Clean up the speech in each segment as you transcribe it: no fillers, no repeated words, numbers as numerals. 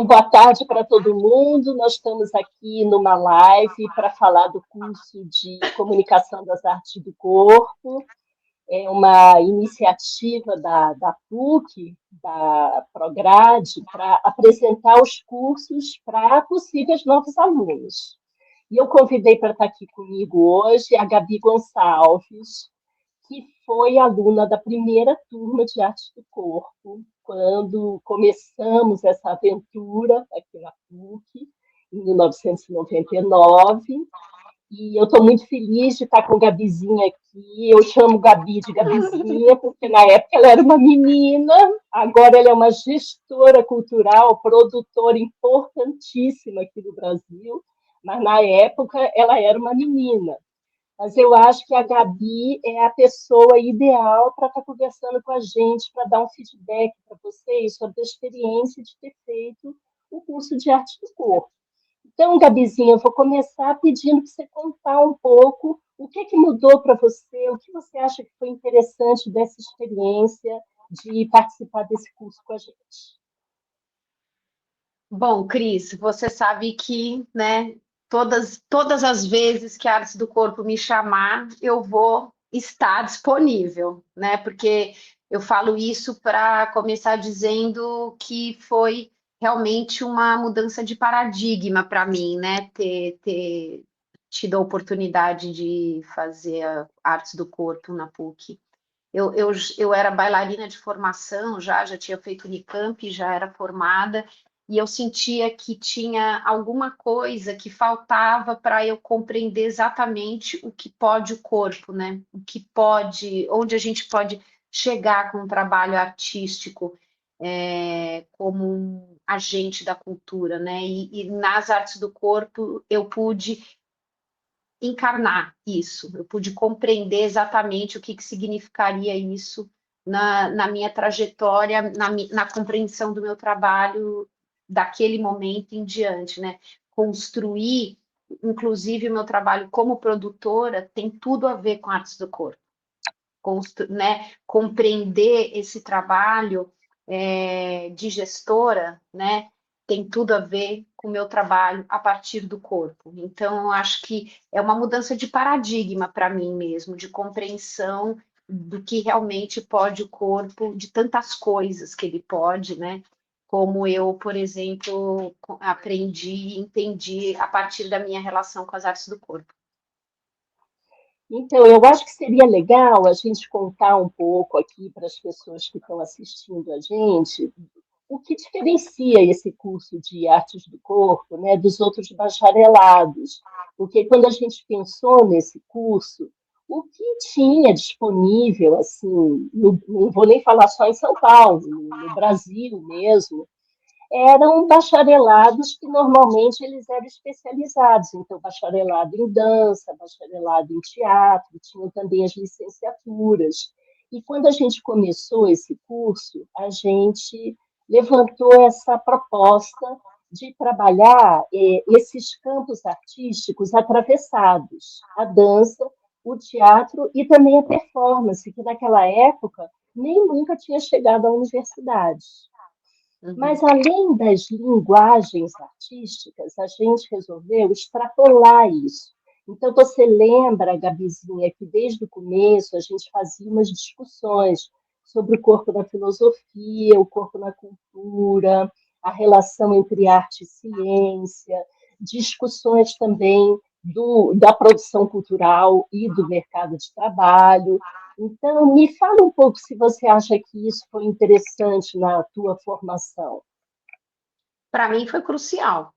Então, boa tarde para todo mundo. Nós estamos aqui numa live para falar do curso de Comunicação das Artes do Corpo. É uma iniciativa da PUC, da Prograde, para apresentar os cursos para possíveis novos alunos. E eu convidei para estar aqui comigo hoje a Gabi Gonçalves, que foi aluna da primeira turma de Arte do Corpo, quando começamos essa aventura aqui na PUC, em 1999. E eu estou muito feliz de estar com a Gabizinha aqui. Eu chamo Gabi de Gabizinha, porque na época ela era uma menina, agora ela é uma gestora cultural, produtora importantíssima aqui no Brasil, mas na época ela era uma menina. Mas eu acho que a Gabi é a pessoa ideal para estar conversando com a gente, para dar um feedback para vocês sobre a experiência de ter feito o curso de arte do corpo. Então, Gabizinha, eu vou começar pedindo para você contar um pouco o que mudou para você, o que você acha que foi interessante dessa experiência de participar desse curso com a gente. Bom, Cris, você sabe que, né, todas as vezes que a Artes do Corpo me chamar, eu vou estar disponível, né? Porque eu falo isso para começar dizendo que foi realmente uma mudança de paradigma para mim, né? Ter tido a oportunidade de fazer a Artes do Corpo na PUC. Eu era bailarina de formação, já tinha feito Unicamp, já era formada, e eu sentia que tinha alguma coisa que faltava para eu compreender exatamente o que pode o corpo, né? O que pode, onde a gente pode chegar com um trabalho artístico, como um agente da cultura, né? E nas artes do corpo eu pude encarnar isso, eu pude compreender exatamente o que significaria isso na minha trajetória, na compreensão do meu trabalho daquele momento em diante, né? Construir, inclusive, o meu trabalho como produtora tem tudo a ver com artes do corpo, né? Compreender esse trabalho de gestora, né? Tem tudo a ver com o meu trabalho a partir do corpo. Então, eu acho que é uma mudança de paradigma para mim mesmo, de compreensão do que realmente pode o corpo, de tantas coisas que ele pode, né? Como eu, por exemplo, aprendi e entendi a partir da minha relação com as artes do corpo. Então, eu acho que seria legal a gente contar um pouco aqui para as pessoas que estão assistindo a gente o que diferencia esse curso de artes do corpo, né, dos outros bacharelados. Porque quando a gente pensou nesse curso, o que tinha disponível, assim, não vou nem falar só em São Paulo, no Brasil mesmo, eram bacharelados que normalmente eles eram especializados, então bacharelado em dança, bacharelado em teatro, tinham também as licenciaturas. E quando a gente começou esse curso, a gente levantou essa proposta de trabalhar esses campos artísticos atravessados, a dança, o teatro e também a performance, que naquela época nem nunca tinha chegado à universidade. Uhum. Mas, além das linguagens artísticas, a gente resolveu extrapolar isso. Então, você lembra, Gabizinha, que desde o começo a gente fazia umas discussões sobre o corpo na filosofia, o corpo na cultura, a relação entre arte e ciência, discussões também da produção cultural e do mercado de trabalho. Então, me fala um pouco se você acha que isso foi interessante na tua formação. Para mim foi crucial.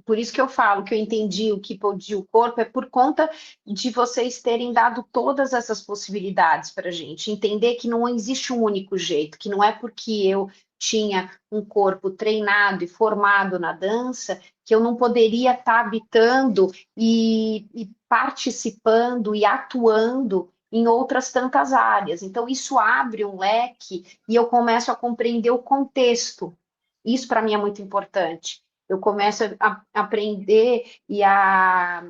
Por isso que eu falo que eu entendi o que podia o corpo, é por conta de vocês terem dado todas essas possibilidades para a gente. Entender que não existe um único jeito, que não é porque eu tinha um corpo treinado e formado na dança que eu não poderia estar habitando e participando e atuando em outras tantas áreas. Então, isso abre um leque e eu começo a compreender o contexto. Isso para mim é muito importante. Eu começo a aprender e a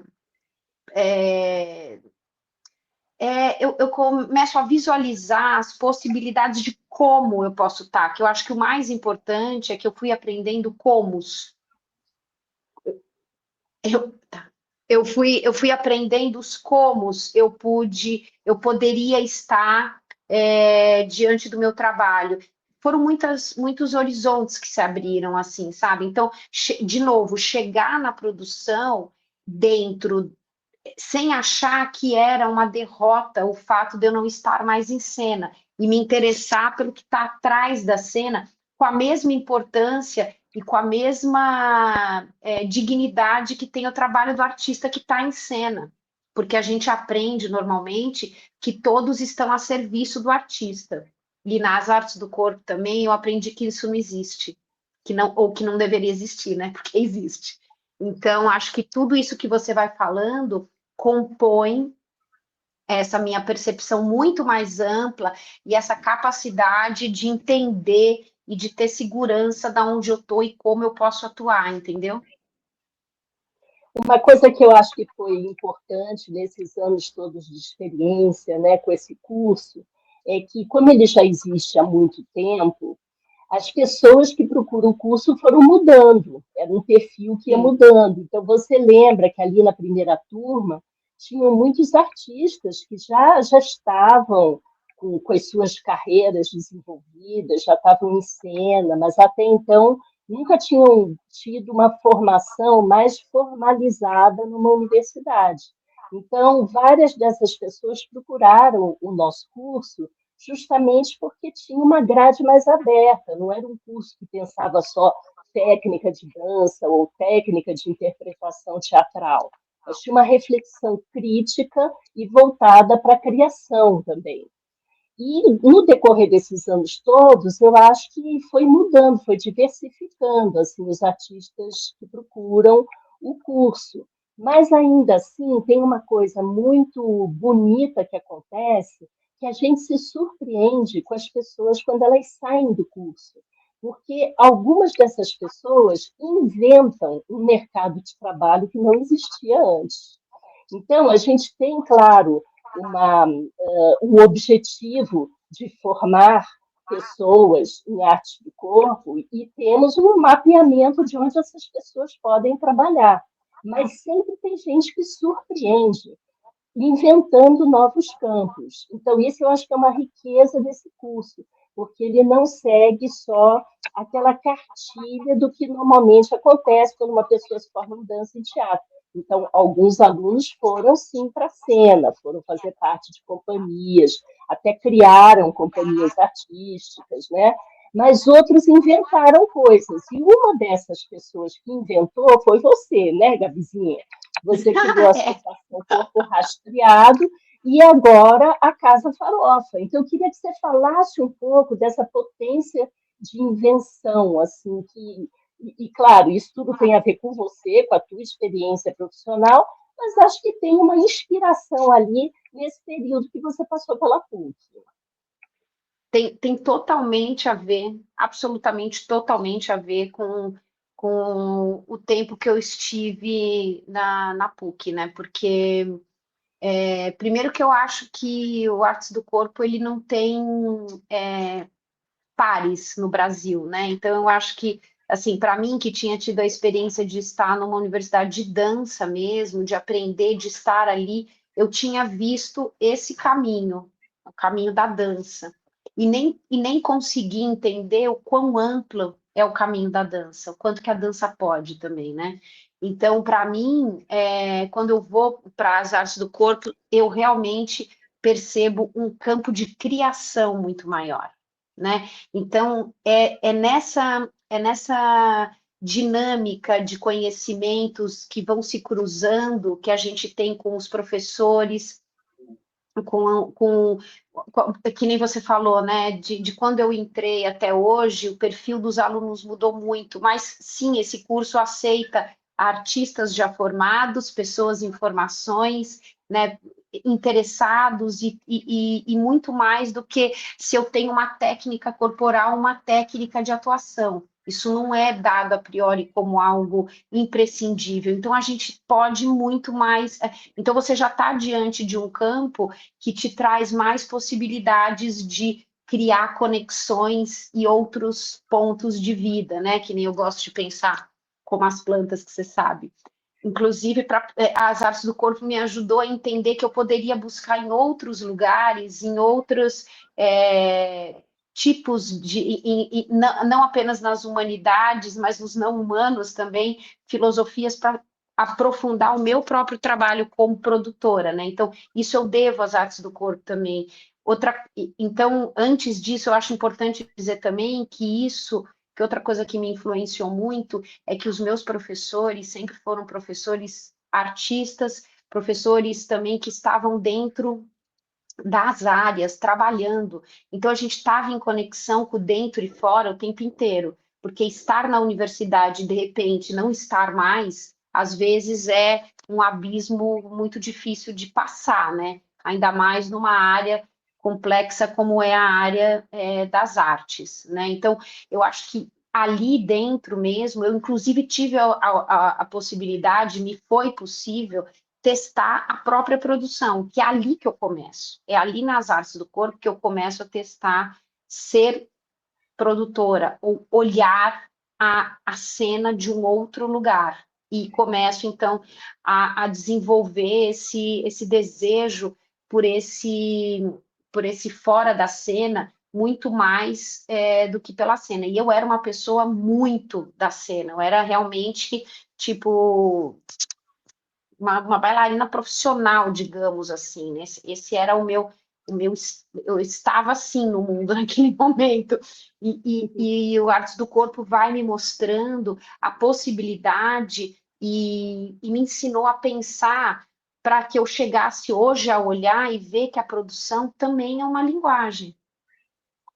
eu começo a visualizar as possibilidades de como eu posso estar, que eu acho que o mais importante é que eu fui aprendendo comos. Tá. Eu fui aprendendo os comos eu poderia estar diante do meu trabalho. Foram muitos horizontes que se abriram, assim, sabe? Então, de novo, chegar na produção dentro, sem achar que era uma derrota o fato de eu não estar mais em cena e me interessar pelo que está atrás da cena com a mesma importância e com a mesma dignidade que tem o trabalho do artista que está em cena, porque a gente aprende normalmente que todos estão a serviço do artista. E nas artes do corpo também eu aprendi que isso não existe, que não, ou que não deveria existir, né? Porque existe. Então, acho que tudo isso que você vai falando compõe essa minha percepção muito mais ampla e essa capacidade de entender e de ter segurança da onde eu estou e como eu posso atuar, entendeu? Uma coisa que eu acho que foi importante nesses anos todos de experiência, né, com esse curso, é que, como ele já existe há muito tempo, as pessoas que procuram o curso foram mudando, era um perfil que ia Sim, mudando. Então, você lembra que ali na primeira turma tinham muitos artistas que já estavam com as suas carreiras desenvolvidas, já estavam em cena, mas até então nunca tinham tido uma formação mais formalizada numa universidade. Então, várias dessas pessoas procuraram o nosso curso justamente porque tinha uma grade mais aberta, não era um curso que pensava só técnica de dança ou técnica de interpretação teatral, mas tinha uma reflexão crítica e voltada para a criação também. E no decorrer desses anos todos, eu acho que foi mudando, foi diversificando assim os artistas que procuram o curso. Mas ainda assim, tem uma coisa muito bonita que acontece, que a gente se surpreende com as pessoas quando elas saem do curso. Porque algumas dessas pessoas inventam um mercado de trabalho que não existia antes. Então, a gente tem, claro, um objetivo de formar pessoas em arte do corpo e temos um mapeamento de onde essas pessoas podem trabalhar. Mas sempre tem gente que surpreende, inventando novos campos. Então, isso eu acho que é uma riqueza desse curso, porque ele não segue só aquela cartilha do que normalmente acontece quando uma pessoa se forma em dança e teatro. Então, alguns alunos foram sim para a cena, foram fazer parte de companhias, até criaram companhias artísticas, né? Mas outros inventaram coisas. E uma dessas pessoas que inventou foi você, né, Gabizinha? Você criou a Associação Corpo Rastreado e agora a Casa Farofa. Então, eu queria que você falasse um pouco dessa potência de invenção, assim, claro, isso tudo tem a ver com você, com a tua experiência profissional, mas acho que tem uma inspiração ali nesse período que você passou pela PUC. tem totalmente a ver, absolutamente totalmente a ver com o tempo que eu estive na PUC, né? Porque primeiro que eu acho que o Artes do Corpo ele não tem pares no Brasil, né? Então eu acho que assim, para mim que tinha tido a experiência de estar numa universidade de dança mesmo, de aprender, de estar ali, eu tinha visto esse caminho, o caminho da dança. E nem consegui entender o quão amplo é o caminho da dança, o quanto que a dança pode também, né? Então, para mim, quando eu vou para as artes do corpo, eu realmente percebo um campo de criação muito maior, né? Então, é nessa dinâmica de conhecimentos que vão se cruzando, que a gente tem com os professores, que nem você falou, né? De quando eu entrei até hoje, o perfil dos alunos mudou muito, mas sim, esse curso aceita artistas já formados, pessoas em formações, né? Interessados e muito mais do que se eu tenho uma técnica corporal, uma técnica de atuação. Isso não é dado a priori como algo imprescindível. Então, a gente pode muito mais. Então, você já está diante de um campo que te traz mais possibilidades de criar conexões e outros pontos de vida, né? Que nem eu gosto de pensar, como as plantas, que você sabe. Inclusive, as artes do corpo me ajudou a entender que eu poderia buscar em outros lugares, em outros tipos de, não apenas nas humanidades, mas nos não humanos também, filosofias para aprofundar o meu próprio trabalho como produtora, né? Então, isso eu devo às artes do corpo também. Então, antes disso, eu acho importante dizer também que outra coisa que me influenciou muito é que os meus professores sempre foram professores artistas, professores também que estavam dentro das áreas, trabalhando. Então, a gente estava em conexão com dentro e fora o tempo inteiro, porque estar na universidade, de repente, não estar mais, às vezes é um abismo muito difícil de passar, né? Ainda mais numa área complexa como é a área das artes, né? Então, eu acho que ali dentro mesmo, eu inclusive tive a possibilidade, me foi possível testar a própria produção, que é ali que eu começo. É ali nas artes do corpo que eu começo a testar ser produtora, ou olhar a cena de um outro lugar. E começo, então, a desenvolver esse desejo por por esse fora da cena, muito mais do que pela cena. E eu era uma pessoa muito da cena, eu era realmente, tipo, uma bailarina profissional, digamos assim, né? Esse era eu estava assim no mundo naquele momento, e o Artes do Corpo vai me mostrando a possibilidade e me ensinou a pensar para que eu chegasse hoje a olhar e ver que a produção também é uma linguagem,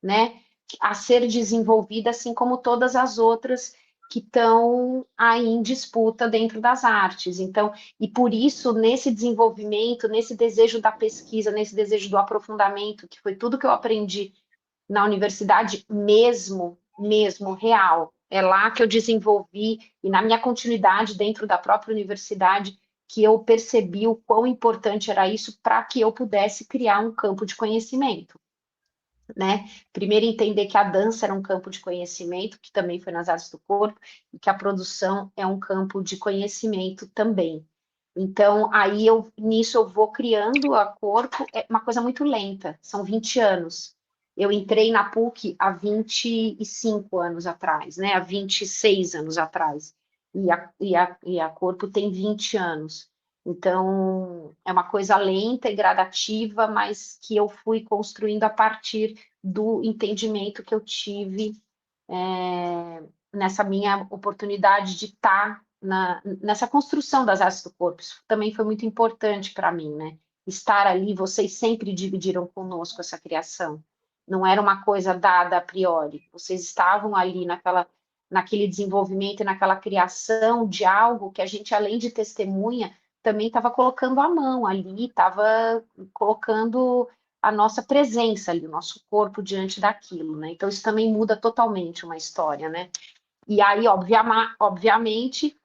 né, a ser desenvolvida, assim como todas as outras que estão aí em disputa dentro das artes. Então, e por isso, nesse desenvolvimento, nesse desejo da pesquisa, nesse desejo do aprofundamento, que foi tudo que eu aprendi na universidade mesmo, real. É lá que eu desenvolvi, e na minha continuidade dentro da própria universidade, que eu percebi o quão importante era isso para que eu pudesse criar um campo de conhecimento, né? Primeiro entender que a dança era um campo de conhecimento, que também foi nas artes do corpo, e que a produção é um campo de conhecimento também. Então, aí nisso eu vou criando a corpo, é uma coisa muito lenta, são 20 anos. Eu entrei na PUC há 25 anos atrás, né? Há 26 anos atrás. E a corpo tem 20 anos. Então, é uma coisa lenta e gradativa, mas que eu fui construindo a partir do entendimento que eu tive nessa minha oportunidade de estar nessa construção das artes do corpo. Isso também foi muito importante para mim, né? Estar ali, vocês sempre dividiram conosco essa criação. Não era uma coisa dada a priori. Vocês estavam ali naquele desenvolvimento e naquela criação de algo que a gente, além de testemunha, também estava colocando a mão ali, estava colocando a nossa presença ali, o nosso corpo diante daquilo, né? Então, isso também muda totalmente uma história, né? E aí, obviamente,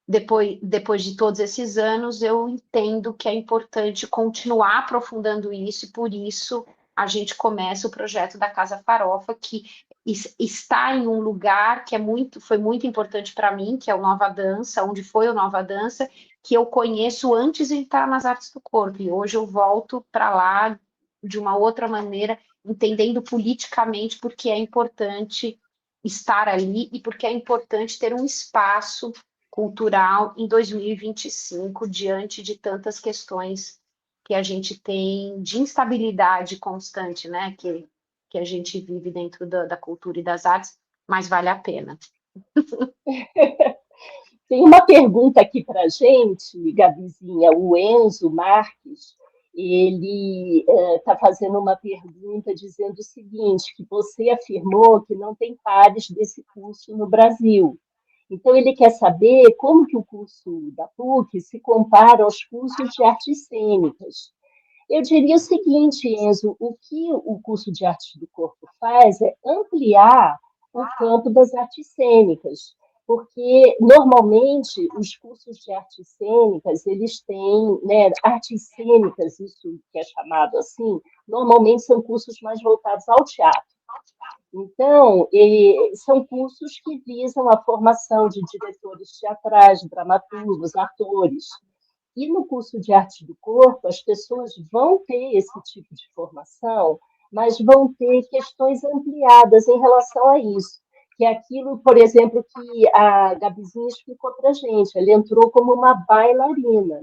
depois de todos esses anos, eu entendo que é importante continuar aprofundando isso, e por isso a gente começa o projeto da Casa Farofa, que está em um lugar que foi muito importante para mim, que é o Nova Dança, onde foi o Nova Dança, que eu conheço antes de entrar nas artes do corpo, e hoje eu volto para lá de uma outra maneira, entendendo politicamente porque é importante estar ali e porque é importante ter um espaço cultural em 2025, diante de tantas questões que a gente tem de instabilidade constante, né, que a gente vive dentro da cultura e das artes, mas vale a pena. Tem uma pergunta aqui para a gente, Gabizinha, o Enzo Marques, ele está fazendo uma pergunta dizendo o seguinte, que você afirmou que não tem pares desse curso no Brasil. Então, ele quer saber como que o curso da PUC se compara aos cursos de artes cênicas. Eu diria o seguinte, Enzo, o que o curso de artes do corpo faz é ampliar o campo das artes cênicas, porque normalmente os cursos de artes cênicas, eles têm, né, artes cênicas, isso que é chamado assim, normalmente são cursos mais voltados ao teatro. Então, são cursos que visam a formação de diretores teatrais, dramaturgos, atores. E no curso de arte do corpo, as pessoas vão ter esse tipo de formação, mas vão ter questões ampliadas em relação a isso, que é aquilo, por exemplo, que a Gabizinha explicou para a gente. Ela entrou como uma bailarina.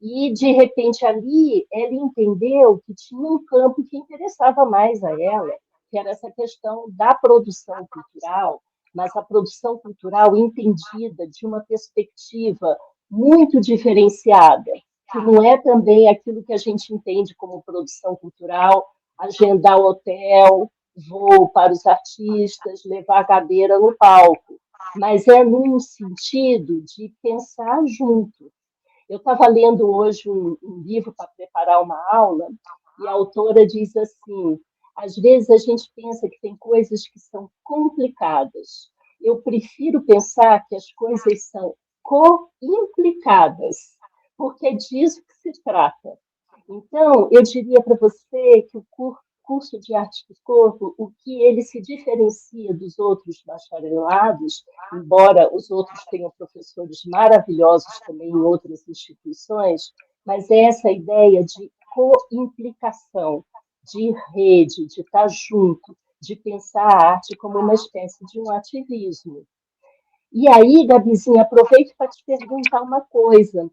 E, de repente, ali, ela entendeu que tinha um campo que interessava mais a ela, que era essa questão da produção cultural, mas a produção cultural entendida de uma perspectiva muito diferenciada, que não é também aquilo que a gente entende como produção cultural, agendar hotel, voo para os artistas, levar a cadeira no palco, mas é num sentido de pensar junto. Eu estava lendo hoje um livro para preparar uma aula e a autora diz assim: às vezes a gente pensa que tem coisas que são complicadas. Eu prefiro pensar que as coisas são co-implicadas, porque é disso que se trata. Então, eu diria para você que o curso de arte do corpo, o que ele se diferencia dos outros bacharelados, embora os outros tenham professores maravilhosos também em outras instituições, mas é essa ideia de co-implicação, de rede, de estar junto, de pensar a arte como uma espécie de um ativismo. E aí, Gabizinha, aproveito para te perguntar uma coisa.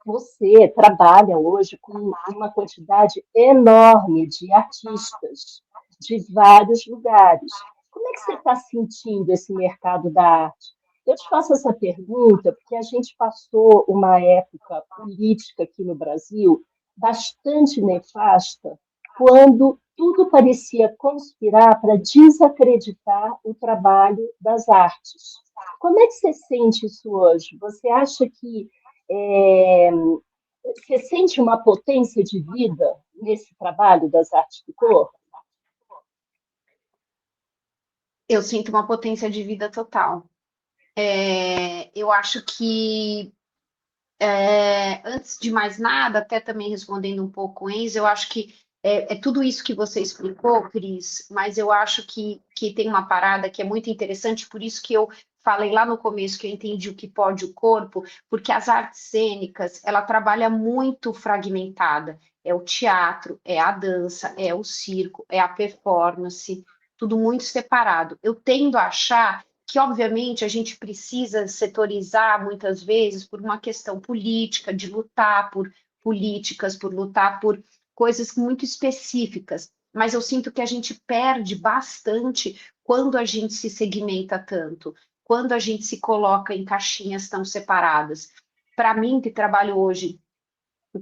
Você trabalha hoje com uma quantidade enorme de artistas de vários lugares. Como é que você está sentindo esse mercado da arte? Eu te faço essa pergunta porque a gente passou uma época política aqui no Brasil bastante nefasta, quando tudo parecia conspirar para desacreditar o trabalho das artes. Como é que você sente isso hoje? Você acha que é, você sente uma potência de vida nesse trabalho das artes do corpo? Eu sinto uma potência de vida total. Eu acho que, antes de mais nada, até também respondendo um pouco o Enzo, eu acho que é tudo isso que você explicou, Cris, mas eu acho que tem uma parada que é muito interessante, por isso que eu falei lá no começo que eu entendi o que pode o corpo, porque as artes cênicas, ela trabalha muito fragmentada. É o teatro, é a dança, é o circo, é a performance, tudo muito separado. Eu tendo a achar que, obviamente, a gente precisa setorizar muitas vezes por uma questão política, de lutar por políticas, por lutar por coisas muito específicas, mas eu sinto que a gente perde bastante quando a gente se segmenta tanto, quando a gente se coloca em caixinhas tão separadas. Para mim, que trabalho hoje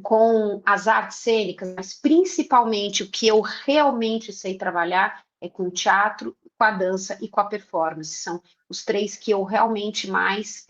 com as artes cênicas, mas principalmente o que eu realmente sei trabalhar é com o teatro, com a dança e com a performance. São os três que eu realmente mais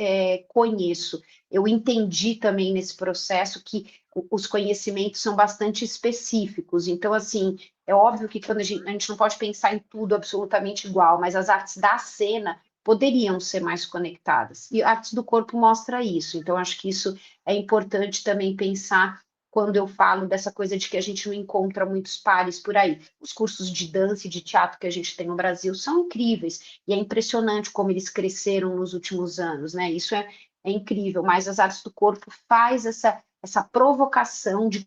conheço. Eu entendi também nesse processo que os conhecimentos são bastante específicos. Então, assim, é óbvio que quando a gente não pode pensar em tudo absolutamente igual, mas as artes da cena poderiam ser mais conectadas. E a artes do corpo mostra isso. Então, acho que isso é importante também pensar quando eu falo dessa coisa de que a gente não encontra muitos pares por aí. Os cursos de dança e de teatro que a gente tem no Brasil são incríveis, e é impressionante como eles cresceram nos últimos anos, né? Isso é incrível, mas as artes do corpo faz essa provocação de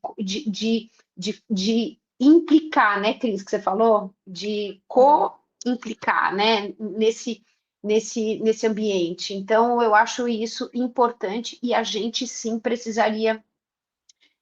implicar, né, Cris, que você falou? De co-implicar, né, nesse ambiente. Então, eu acho isso importante e a gente sim precisaria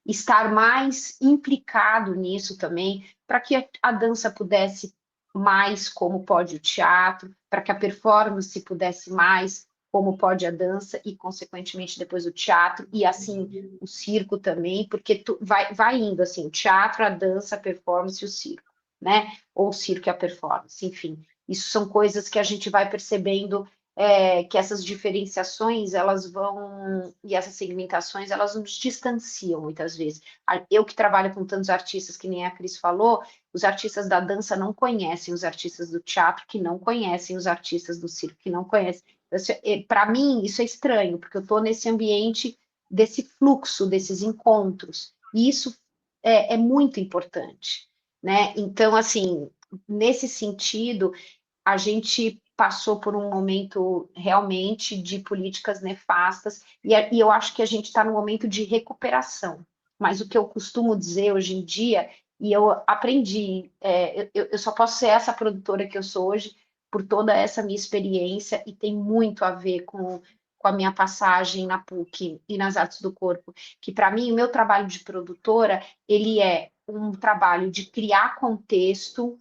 estar mais implicado nisso também, para que a dança pudesse mais como pode o teatro, para que a performance pudesse mais como pode a dança e, consequentemente, depois o teatro e, assim, o circo também, porque vai indo, assim, o teatro, a dança, a performance e o circo, né? Ou o circo e a performance, enfim. Isso são coisas que a gente vai percebendo que essas diferenciações elas vão e essas segmentações elas nos distanciam muitas vezes. Eu que trabalho com tantos artistas que nem a Cris falou, Os artistas da dança não conhecem os artistas do teatro, que não conhecem os artistas do circo, que não conhecem. Para mim, isso é estranho, porque eu estou nesse ambiente desse fluxo, desses encontros, e isso é muito importante, né? Então, assim, nesse sentido, a gente passou por um momento realmente de políticas nefastas, e eu acho que a gente está no momento de recuperação. Mas o que eu costumo dizer hoje em dia, e eu aprendi, eu só posso ser essa produtora que eu sou hoje por toda essa minha experiência, e tem muito a ver com a minha passagem na PUC e nas artes do corpo, que para mim o meu trabalho de produtora, ele é um trabalho de criar contexto,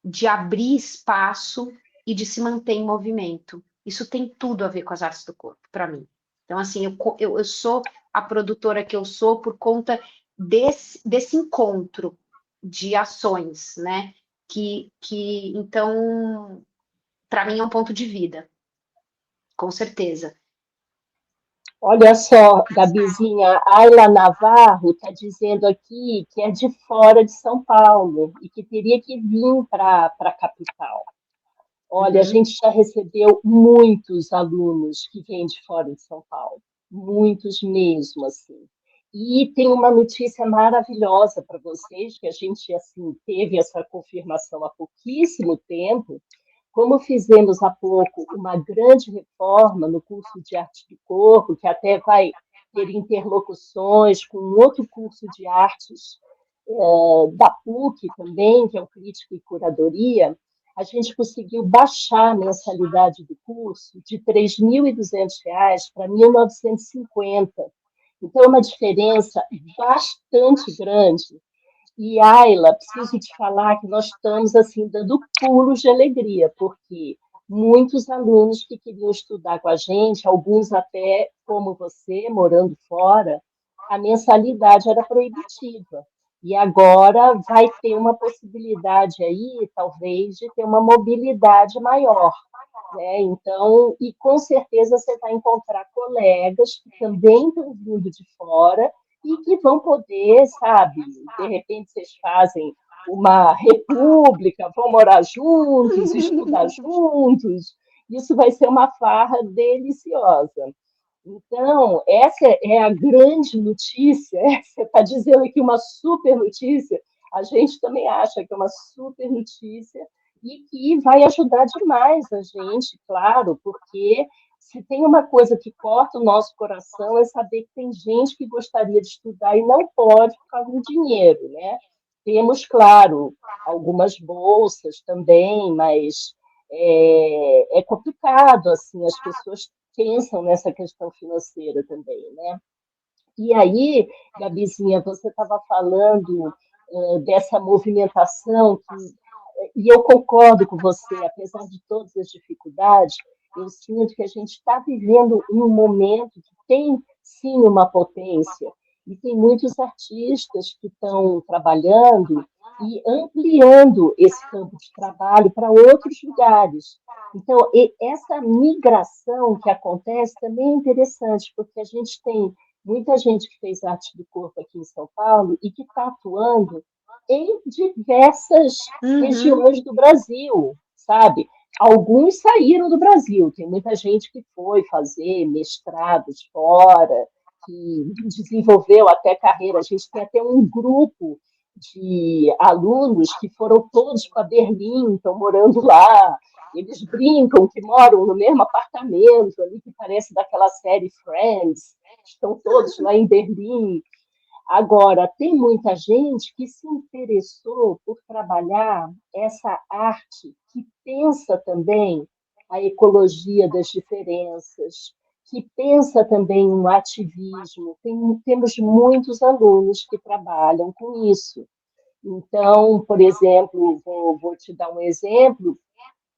de abrir espaço e de se manter em movimento. Isso tem tudo a ver com as artes do corpo, para mim. Então, assim, eu sou a produtora que eu sou por conta desse encontro de ações, né? Então, para mim é um ponto de vida, com certeza. Olha só, Gabizinha, Ayla Navarro está dizendo aqui que é de fora de São Paulo e que teria que vir para a capital. Olha, a Uhum. gente já recebeu muitos alunos que vêm de fora de São Paulo, muitos mesmo, assim. E tem uma notícia maravilhosa para vocês, que a gente assim teve essa confirmação há pouquíssimo tempo, como fizemos há pouco uma grande reforma no curso de arte do corpo, que até vai ter interlocuções com outro curso de artes da PUC também, que é o Crítica e Curadoria, a gente conseguiu baixar a mensalidade do curso de R$ 3.200 para 1.950. Então, é uma diferença bastante grande. E, Ayla, preciso te falar que nós estamos assim dando pulos de alegria, porque muitos alunos que queriam estudar com a gente, alguns até como você, morando fora, a mensalidade era proibitiva. E agora vai ter uma possibilidade aí, talvez, de ter uma mobilidade maior, né? Então, e com certeza você vai encontrar colegas que também estão vindo de fora e que vão poder, sabe, de repente vocês fazem uma república, vão morar juntos, estudar juntos, isso vai ser uma farra deliciosa. Então, essa é a grande notícia, você está dizendo aqui uma super notícia, a gente também acha que é uma super notícia e que vai ajudar demais a gente, claro, porque se tem uma coisa que corta o nosso coração é saber que tem gente que gostaria de estudar e não pode por causa do dinheiro, né? Temos, claro, algumas bolsas também, mas é complicado, assim, as pessoas pensam nessa questão financeira também, né? E aí, Gabizinha, você estava falando dessa movimentação e eu concordo com você, apesar de todas as dificuldades, eu sinto que a gente está vivendo um momento que tem sim uma potência e tem muitos artistas que estão trabalhando e ampliando esse campo de trabalho para outros lugares. Então, essa migração que acontece também é interessante, porque a gente tem muita gente que fez arte do corpo aqui em São Paulo e que está atuando em diversas regiões do Brasil, sabe? Alguns saíram do Brasil, tem muita gente que foi fazer mestrados fora, que desenvolveu até carreira. A gente tem até um grupo de alunos que foram todos para Berlim, estão morando lá. Eles brincam que moram no mesmo apartamento, ali que parece daquela série Friends, estão todos lá em Berlim. Agora, tem muita gente que se interessou por trabalhar essa arte que pensa também a ecologia das diferenças, que pensa também um ativismo. Temos muitos alunos que trabalham com isso. Então, por exemplo, vou te dar um exemplo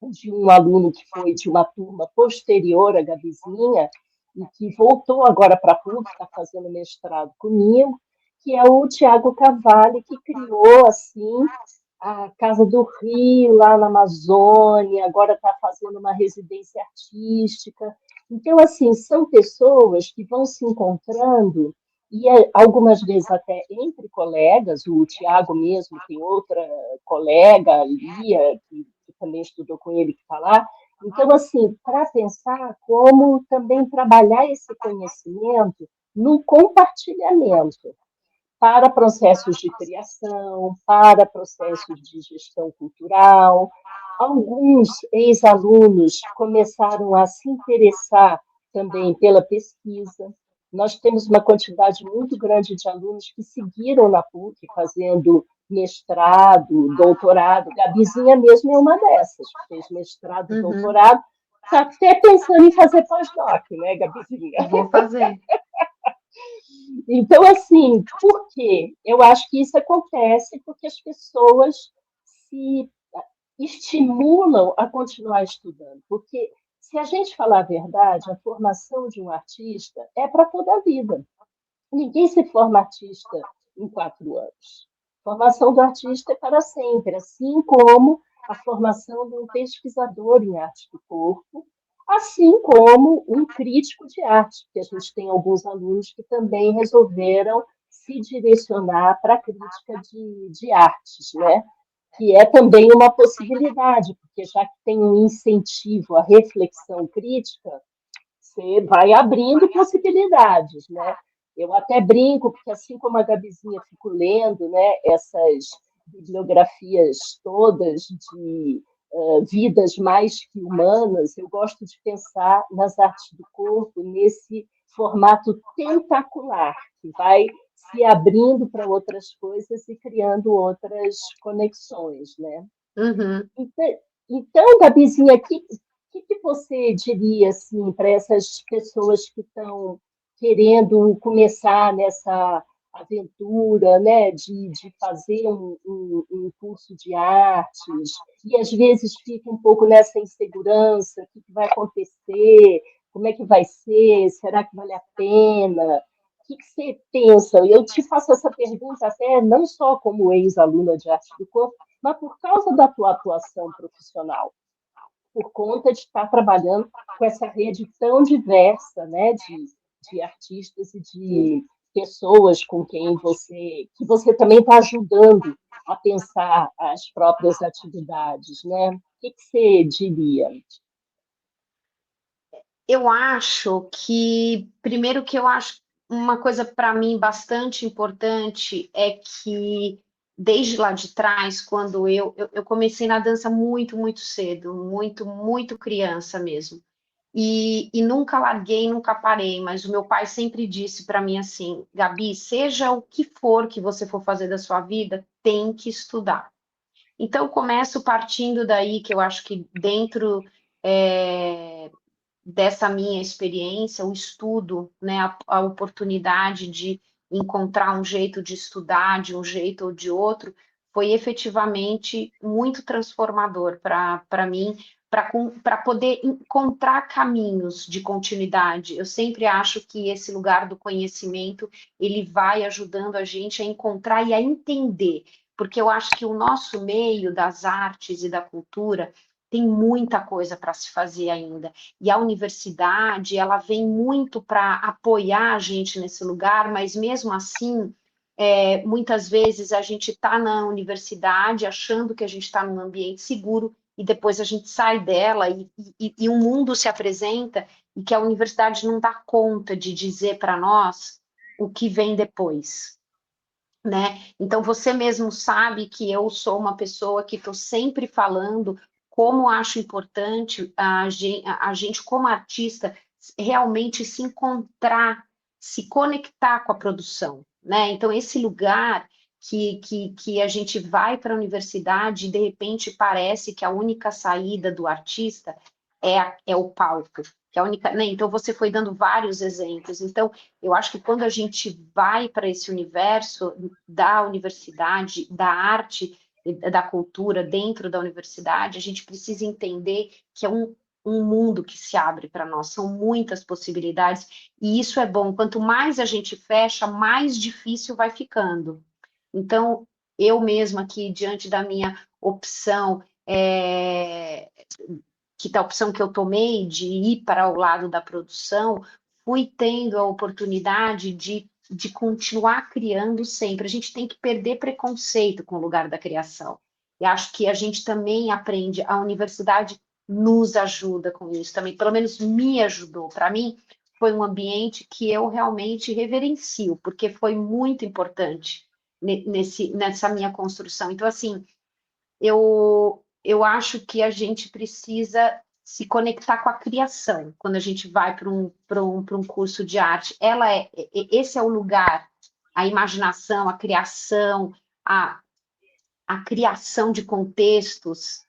de um aluno que foi de uma turma posterior à Gabizinha e que voltou agora para a PUC, está fazendo mestrado comigo, que é o Tiago Cavalli, que criou assim a Casa do Rio, lá na Amazônia, agora está fazendo uma residência artística. Então, assim, são pessoas que vão se encontrando e algumas vezes até entre colegas, o Tiago mesmo tem outra colega, Lia, que também estudou com ele, que está lá. Então, assim, para pensar como também trabalhar esse conhecimento no compartilhamento para processos de criação, para processos de gestão cultural. Alguns ex-alunos começaram a se interessar também pela pesquisa. Nós temos uma quantidade muito grande de alunos que seguiram na PUC, fazendo mestrado, doutorado. Gabizinha mesmo é uma dessas, fez mestrado, Uhum. doutorado, está até pensando em fazer pós-doc, né, Gabizinha? Vou fazer. Então, assim, por quê? Eu acho que isso acontece porque as pessoas se estimulam a continuar estudando. Porque, se a gente falar a verdade, a formação de um artista é para toda a vida. Ninguém se forma artista em 4 anos. A formação do artista é para sempre, assim como a formação de um pesquisador em arte do corpo, assim como um crítico de arte, porque a gente tem alguns alunos que também resolveram se direcionar para a crítica de artes, né? Que é também uma possibilidade, porque já que tem um incentivo à reflexão crítica, você vai abrindo possibilidades, né? Eu até brinco, porque assim como a Gabizinha fico lendo, né, essas bibliografias todas de vidas mais que humanas, eu gosto de pensar nas artes do corpo nesse formato tentacular, que vai se abrindo para outras coisas e criando outras conexões, né? Uhum. Então, Gabizinha, que você diria assim para essas pessoas que estão querendo começar nessa aventura, né, de fazer um curso de artes e às vezes fica um pouco nessa insegurança, o que vai acontecer, como é que vai ser, será que vale a pena? O que você pensa? Eu te faço essa pergunta até não só como ex-aluna de arte do corpo, mas por causa da tua atuação profissional, por conta de estar trabalhando com essa rede tão diversa, né, de artistas e de pessoas com quem que você também está ajudando a pensar as próprias atividades, né? O que você diria? Eu acho que, primeiro que eu acho uma coisa para mim bastante importante é que desde lá de trás, quando eu comecei na dança muito, muito cedo, muito, muito criança mesmo. E nunca larguei, nunca parei, mas o meu pai sempre disse para mim assim, Gabi, seja o que for que você for fazer da sua vida, tem que estudar. Então, eu começo partindo daí, que eu acho que dentro dessa minha experiência, o estudo, né, a oportunidade de encontrar um jeito de estudar, de um jeito ou de outro, foi efetivamente muito transformador para mim, para poder encontrar caminhos de continuidade. Eu sempre acho que esse lugar do conhecimento, ele vai ajudando a gente a encontrar e a entender, porque eu acho que o nosso meio das artes e da cultura tem muita coisa para se fazer ainda. E a universidade, ela vem muito para apoiar a gente nesse lugar, mas mesmo assim, muitas vezes a gente está na universidade achando que a gente está num ambiente seguro e depois a gente sai dela e um mundo se apresenta e que a universidade não dá conta de dizer para nós o que vem depois. Né? Então você mesmo sabe que eu sou uma pessoa que estou sempre falando como acho importante a gente como artista realmente se encontrar, se conectar com a produção, né? Então esse lugar que a gente vai para a universidade e de repente parece que a única saída do artista é o palco, que é a única, né? Então você foi dando vários exemplos. Então eu acho que quando a gente vai para esse universo da universidade, da arte, da cultura dentro da universidade, a gente precisa entender que é um mundo que se abre para nós, são muitas possibilidades, e isso é bom. Quanto mais a gente fecha, mais difícil vai ficando. Então, eu mesma aqui, diante da minha opção, que da opção que eu tomei de ir para o lado da produção, fui tendo a oportunidade de de continuar criando sempre. A gente tem que perder preconceito com o lugar da criação. E acho que a gente também aprende, a universidade nos ajuda com isso também, pelo menos me ajudou. Para mim, foi um ambiente que eu realmente reverencio, porque foi muito importante nessa minha construção. Então, assim, eu acho que a gente precisa se conectar com a criação quando a gente vai para um curso de arte. Esse é o lugar, a imaginação, a criação, a, a criação de contextos,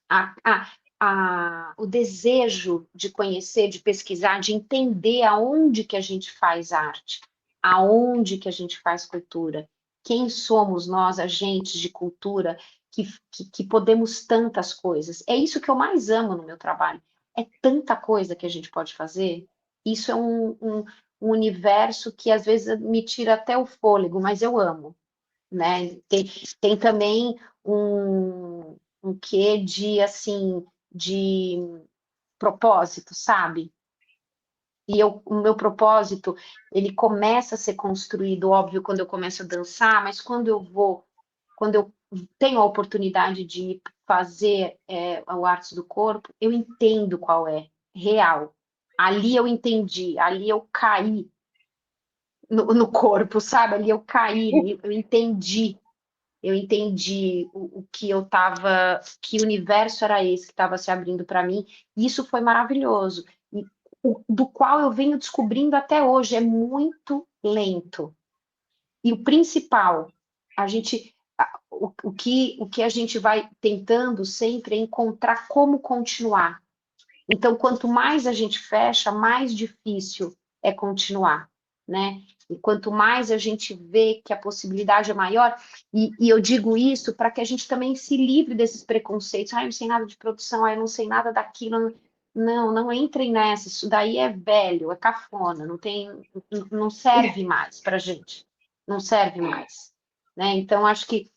o desejo de conhecer, de pesquisar, de entender aonde que a gente faz arte, aonde que a gente faz cultura, quem somos nós, agentes de cultura, que podemos tantas coisas. É isso que eu mais amo no meu trabalho. É tanta coisa que a gente pode fazer. Isso é um universo que às vezes me tira até o fôlego, mas eu amo, né? Tem também um quê de, assim, de propósito, sabe? O meu propósito, ele começa a ser construído, óbvio, quando eu começo a dançar, mas quando eu tenho a oportunidade de fazer o Artes do Corpo, eu entendo qual é, real. Ali eu entendi, ali eu caí no corpo, sabe? Ali eu caí, eu entendi o que eu estava, que universo era esse que estava se abrindo para mim, e isso foi maravilhoso, e do qual eu venho descobrindo até hoje, é muito lento. E o principal, o que a gente vai tentando sempre é encontrar como continuar. Então, quanto mais a gente fecha, mais difícil é continuar, né? E quanto mais a gente vê que a possibilidade é maior, e eu digo isso para que a gente também se livre desses preconceitos. Ah, eu não sei nada de produção, ah, eu não sei nada daquilo. Não, não entrem nessa. Isso daí é velho, é cafona, não serve mais para gente. Não serve mais, né? Então, acho que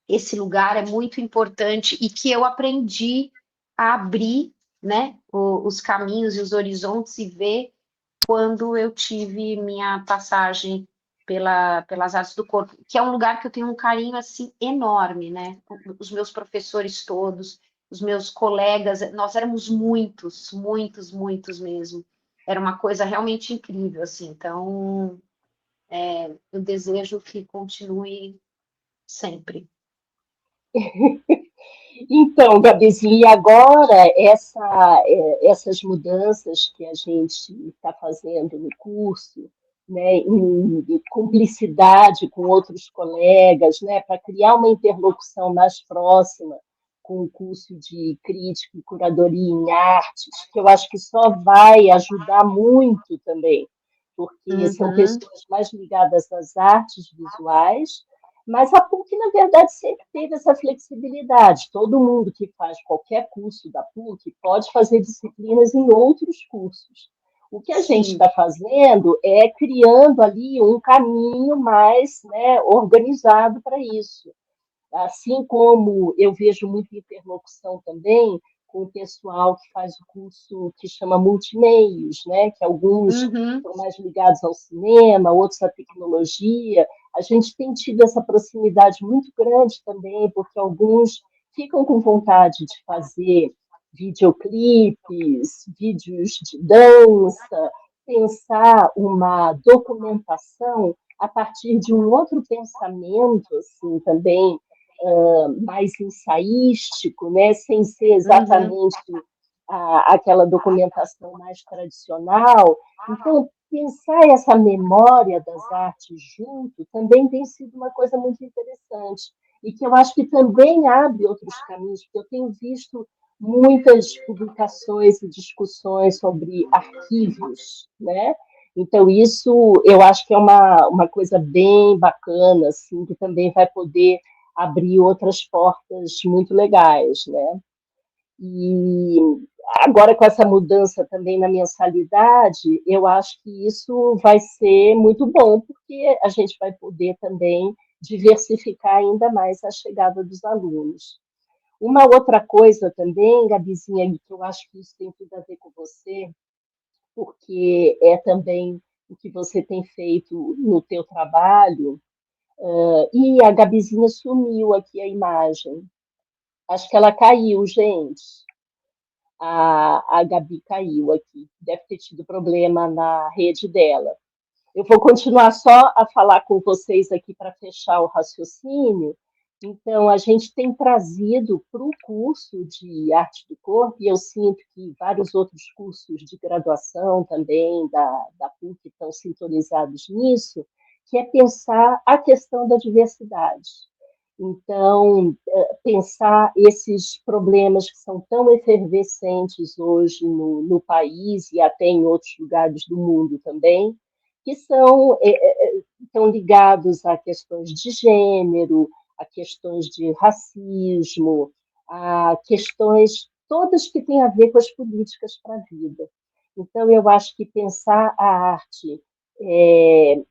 esse lugar é muito importante e que eu aprendi a abrir, né, os caminhos e os horizontes e ver quando eu tive minha passagem pelas artes do corpo, que é um lugar que eu tenho um carinho assim enorme, né? Os meus professores todos, os meus colegas, nós éramos muitos, muitos, muitos mesmo. Era uma coisa realmente incrível, assim. Então, eu desejo que continue sempre. Então, Gabizinha, e agora essas mudanças que a gente está fazendo no curso, né, em cumplicidade com outros colegas, né, para criar uma interlocução mais próxima com o curso de crítica e curadoria em artes, que eu acho que só vai ajudar muito também, porque são Uhum. pessoas mais ligadas às artes visuais, mas a PUC, na verdade, sempre teve essa flexibilidade. Todo mundo que faz qualquer curso da PUC pode fazer disciplinas em outros cursos. O que a gente Sim. está fazendo é criando ali um caminho mais, né, organizado para isso. Assim como eu vejo muita interlocução também com o pessoal que faz o curso que chama multimeios, né? Que alguns Uhum. são mais ligados ao cinema, outros à tecnologia. A gente tem tido essa proximidade muito grande também, porque alguns ficam com vontade de fazer videoclipes, vídeos de dança, pensar uma documentação a partir de um outro pensamento, assim, também mais ensaístico, né, sem ser Uhum. exatamente aquela documentação mais tradicional. Então, pensar essa memória das artes junto também tem sido uma coisa muito interessante e que eu acho que também abre outros caminhos, porque eu tenho visto muitas publicações e discussões sobre arquivos, né? Então, isso eu acho que é uma coisa bem bacana, assim, que também vai poder abrir outras portas muito legais, né? E agora com essa mudança também na mensalidade, eu acho que isso vai ser muito bom, porque a gente vai poder também diversificar ainda mais a chegada dos alunos. Uma outra coisa também, Gabizinha, que eu acho que isso tem tudo a ver com você, porque é também o que você tem feito no teu trabalho. E a Gabizinha sumiu aqui a imagem. Acho que ela caiu, gente. A Gabi caiu aqui. Deve ter tido problema na rede dela. Eu vou continuar só a falar com vocês aqui para fechar o raciocínio. Então, a gente tem trazido para o curso de arte do corpo, e eu sinto que vários outros cursos de graduação também da PUC estão sintonizados nisso, que é pensar a questão da diversidade. Então, pensar esses problemas que são tão efervescentes hoje no país e até em outros lugares do mundo também, que estão ligados a questões de gênero, a questões de racismo, a questões todas que têm a ver com as políticas para a vida. Então, eu acho que pensar a arte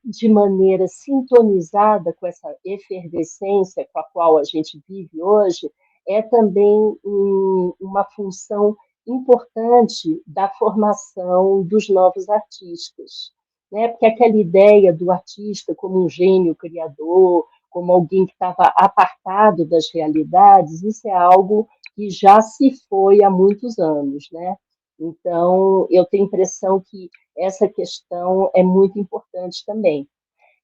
de maneira sintonizada com essa efervescência com a qual a gente vive hoje, é também uma função importante da formação dos novos artistas. Né? Porque aquela ideia do artista como um gênio criador, como alguém que estava apartado das realidades, isso é algo que já se foi há muitos anos. Né? Então, eu tenho a impressão que essa questão é muito importante também.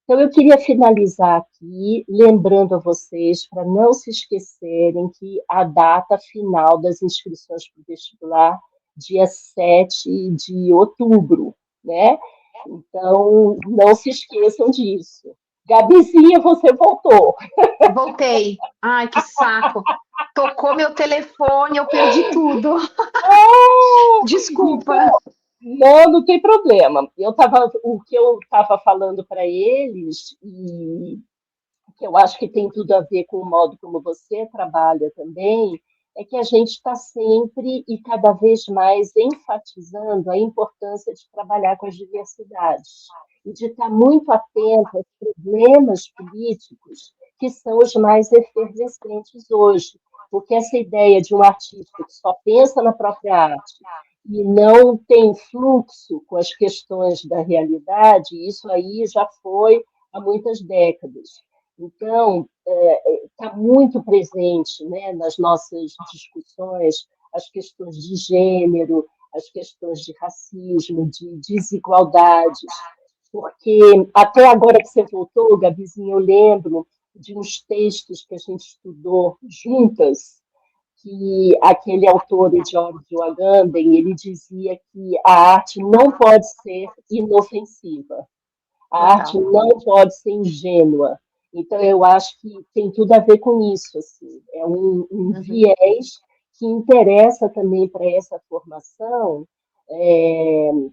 Então, eu queria finalizar aqui, lembrando a vocês, para não se esquecerem, que a data final das inscrições para o vestibular, dia 7 de outubro, né? Então, não se esqueçam disso. Gabizinha, você voltou. Voltei. Ai, que saco. Tocou meu telefone, eu perdi tudo. Desculpa. Não tem problema. O que eu estava falando para eles, e que eu acho que tem tudo a ver com o modo como você trabalha também, é que a gente está sempre e cada vez mais enfatizando a importância de trabalhar com as diversidades e de estar muito atento aos problemas políticos que são os mais efervescentes hoje. Porque essa ideia de um artista que só pensa na própria arte e não tem fluxo com as questões da realidade, isso aí já foi há muitas décadas. Então, está muito presente, né, nas nossas discussões as questões de gênero, as questões de racismo, de desigualdades, porque até agora que você voltou, Gabizinha, eu lembro de uns textos que a gente estudou juntas, que aquele autor, Giorgio Agamben, ele dizia que a arte não pode ser inofensiva. A arte Total. não pode ser ingênua. Então, eu acho que tem tudo a ver com isso. Assim. É um viés que interessa também para essa formação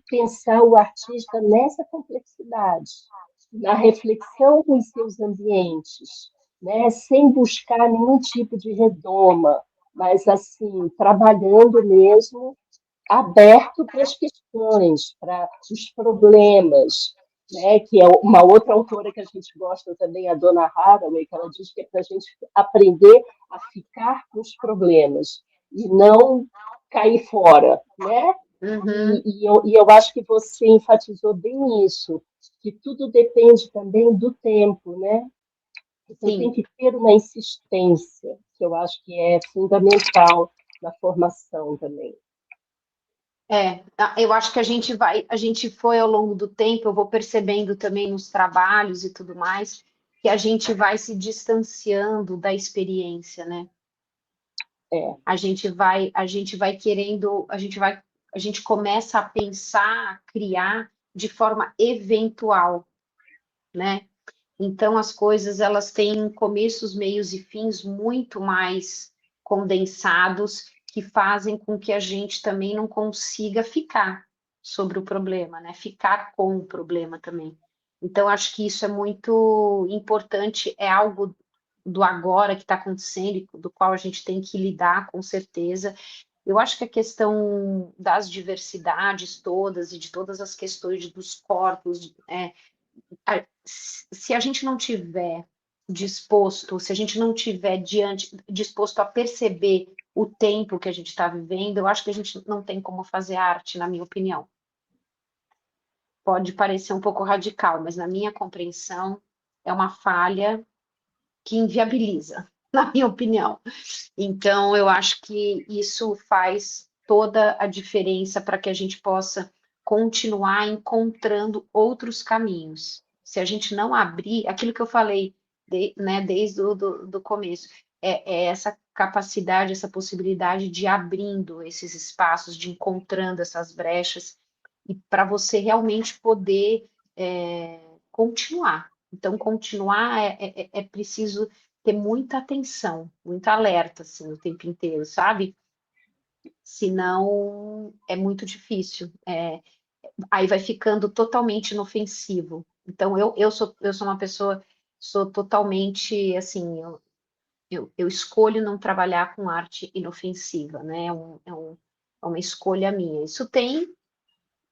pensar o artista nessa complexidade, na reflexão com os seus ambientes, né? Sem buscar nenhum tipo de redoma, mas assim, trabalhando mesmo aberto para as questões, para os problemas, né, que é uma outra autora que a gente gosta também, a Donna Haraway, que ela diz que é para a gente aprender a ficar com os problemas e não cair fora, né? Uhum. E eu acho que você enfatizou bem isso, que tudo depende também do tempo, né? Então tem Sim. que ter uma insistência, que eu acho que é fundamental na formação também. Eu acho que a gente foi ao longo do tempo, eu vou percebendo também nos trabalhos e tudo mais, que a gente vai se distanciando da experiência, né? É, A gente vai querendo, a gente começa a pensar, a criar de forma eventual, né? Então as coisas elas têm começos, meios e fins muito mais condensados que fazem com que a gente também não consiga ficar sobre o problema, né? Ficar com o problema também. Então acho que isso é muito importante, é algo do agora que está acontecendo e do qual a gente tem que lidar com certeza. Eu acho que a questão das diversidades todas e de todas as questões dos corpos, se a gente não tiver disposto, se a gente não tiver disposto a perceber o tempo que a gente está vivendo, eu acho que a gente não tem como fazer arte, na minha opinião. pode parecer um pouco radical, mas na minha compreensão é uma falha que inviabiliza, na minha opinião. Então, eu acho que isso faz toda a diferença para que a gente possa continuar encontrando outros caminhos. Se a gente não abrir, aquilo que eu falei, né, desde do começo, é essa capacidade, essa possibilidade de abrindo esses espaços, de encontrando essas brechas, e para você realmente poder continuar. Então, continuar é preciso ter muita atenção, muito alerta, assim, o tempo inteiro, sabe? Senão é muito difícil. Aí vai ficando totalmente inofensivo. Então, eu sou uma pessoa, sou totalmente, assim, eu escolho não trabalhar com arte inofensiva, né? É uma escolha minha. Isso tem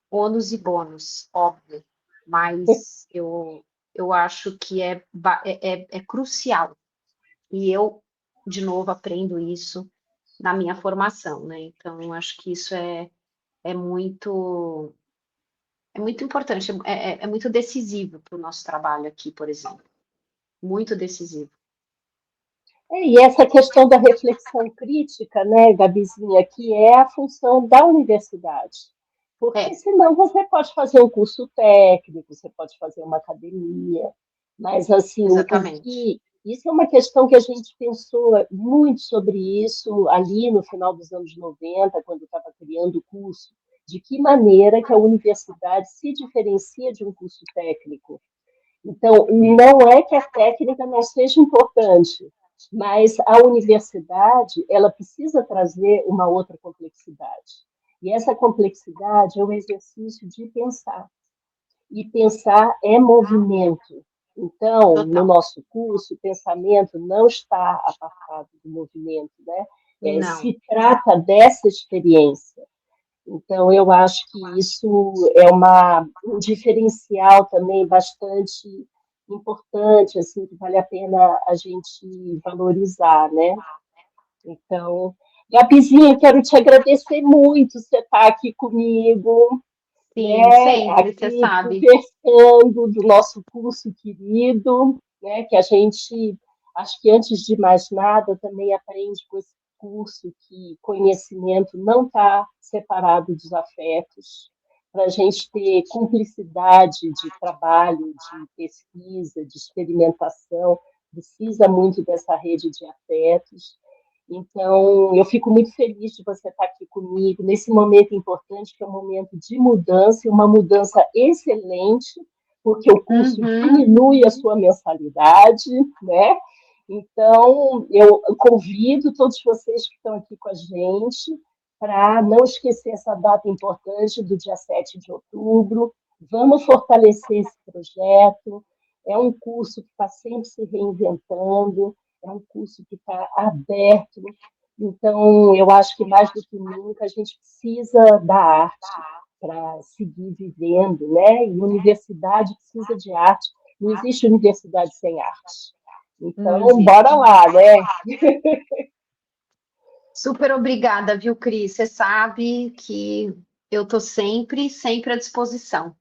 ônus e bônus, óbvio, mas eu acho que é crucial. E eu, de novo, aprendo isso na minha formação, né? Então, eu acho que isso é muito, é muito importante, é muito decisivo para o nosso trabalho aqui, por exemplo. Muito decisivo. E essa questão da reflexão crítica, né, Gabizinha, que é a função da universidade. Porque É, senão você pode fazer um curso técnico, você pode fazer uma academia, mas assim, o exatamente. que isso é uma questão que a gente pensou muito sobre isso ali no final dos anos 90, quando estava criando o curso, de que maneira que a universidade se diferencia de um curso técnico. Então, não é que a técnica não seja importante, mas a universidade, ela precisa trazer uma outra complexidade. E essa complexidade é o exercício de pensar. E pensar é movimento. Então, no Total. nosso curso, o pensamento não está apartado do movimento, né? Não, Se trata dessa experiência. Então, eu acho que isso é um diferencial também bastante importante, assim, que vale a pena a gente valorizar, né? Então, Gabizinha, quero te agradecer muito você estar aqui comigo, sim, né? sempre, você Aqui sabe. conversando do nosso curso querido, né? Que a gente, acho que antes de mais nada, também aprende com esse curso que conhecimento não está separado dos afetos, para a gente ter cumplicidade de trabalho, de pesquisa, de experimentação, precisa muito dessa rede de afetos. Então, eu fico muito feliz de você estar aqui comigo nesse momento importante, que é um momento de mudança, e uma mudança excelente, porque o curso Uhum. diminui a sua mensalidade, né? Então, eu convido todos vocês que estão aqui com a gente para não esquecer essa data importante do dia 7 de outubro. Vamos fortalecer esse projeto. É um curso que está sempre se reinventando, é um curso que está aberto. Então, eu acho que mais do que nunca a gente precisa da arte para seguir vivendo, né? E universidade precisa de arte. Não existe universidade sem arte. Não Então, bora existe. lá, né? Super obrigada, viu, Cris? Você sabe que eu estou sempre, sempre à disposição.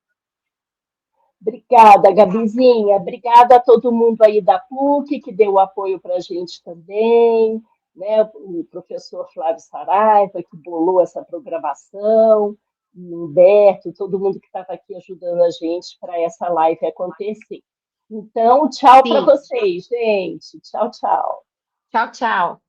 Obrigada, Gabizinha. Obrigada a todo mundo aí da PUC que deu apoio para a gente também, né? O professor Flávio Saraiva, que bolou essa programação, o Humberto, todo mundo que estava aqui ajudando a gente para essa live acontecer. Então, tchau para Sim. vocês, gente. Tchau, tchau. Tchau, tchau.